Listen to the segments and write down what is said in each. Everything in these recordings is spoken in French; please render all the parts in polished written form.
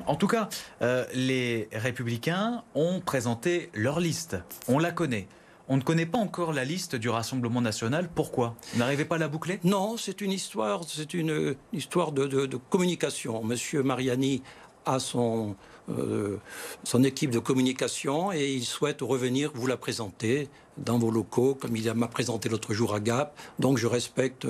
En tout cas, les Républicains ont présenté leur liste. On la connaît. On ne connaît pas encore la liste du Rassemblement national. Pourquoi? Vous n'arrivez pas à la boucler? Non, c'est une histoire de communication. Monsieur Mariani a son équipe de communication et il souhaite revenir vous la présenter dans vos locaux, comme il m'a présenté l'autre jour à Gap. Donc je respecte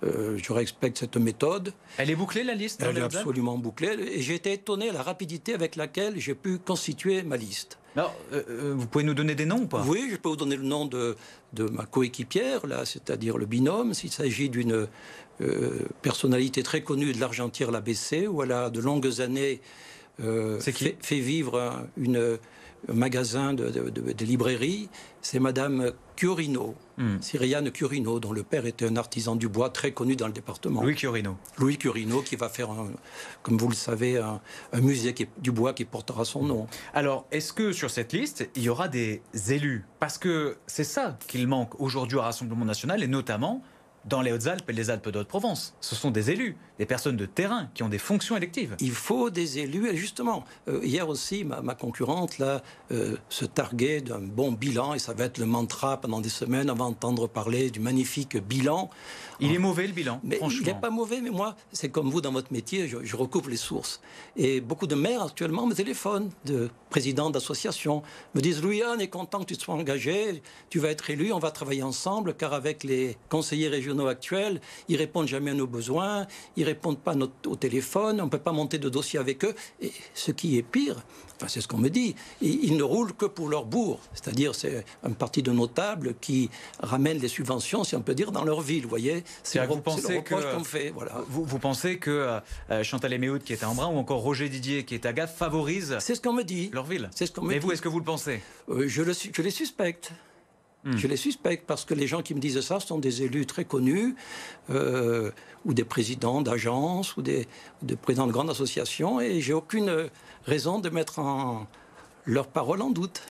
cette méthode. Elle est bouclée, la liste? Elle est absolument bouclée. Et j'ai été étonné à la rapidité avec laquelle j'ai pu constituer ma liste. Alors, vous pouvez nous donner des noms ou pas? Oui, je peux vous donner le nom de ma coéquipière, là, c'est-à-dire le binôme. S'il s'agit d'une personnalité très connue de l'Argentière, l'ABC, où elle a de longues années fait vivre un magasin de librairie, c'est Madame Chiorino, Cyriane Chiorino, dont le père était un artisan du bois très connu dans le département. Louis Chiorino. Louis Chiorino, qui va faire, comme vous le savez, un musée du bois qui portera son nom. Alors, est-ce que sur cette liste, il y aura des élus? Parce que c'est ça qu'il manque aujourd'hui au Rassemblement national, et notamment dans les Hautes-Alpes et les Alpes de Haute-Provence. Ce sont des élus, des personnes de terrain qui ont des fonctions électives. Il faut des élus, et justement, hier aussi, ma concurrente là, se targuait d'un bon bilan, et ça va être le mantra pendant des semaines, on va entendre parler du magnifique bilan. Il est mauvais, le bilan, mais franchement. Il n'est pas mauvais, mais moi, c'est comme vous dans votre métier, je recoupe les sources. Et beaucoup de maires actuellement me téléphonent, de présidents d'associations, me disent « Louis, on est content que tu te sois engagé, tu vas être élu, on va travailler ensemble, car avec les conseillers régionaux actuels, ils répondent jamais à nos besoins, ils répondent pas au téléphone, on ne peut pas monter de dossier avec eux. » Et ce qui est pire, enfin c'est ce qu'on me dit, ils ne roulent que pour leur bourg. C'est-à-dire c'est un parti de notables qui ramène les subventions, si on peut dire, dans leur ville, vous voyez. C'est le reproche qu'on fait. Voilà. Vous pensez que Chantal Améoud, qui est à Embrun, ou encore Roger Didier, qui est à Gap, favorisent leur ville? C'est ce qu'on me dit. Mais vous, est-ce que vous le pensez? Je les suspecte. Je les suspecte parce que les gens qui me disent ça sont des élus très connus ou des présidents d'agences ou des présidents de grandes associations et j'ai aucune raison de mettre leur parole en doute.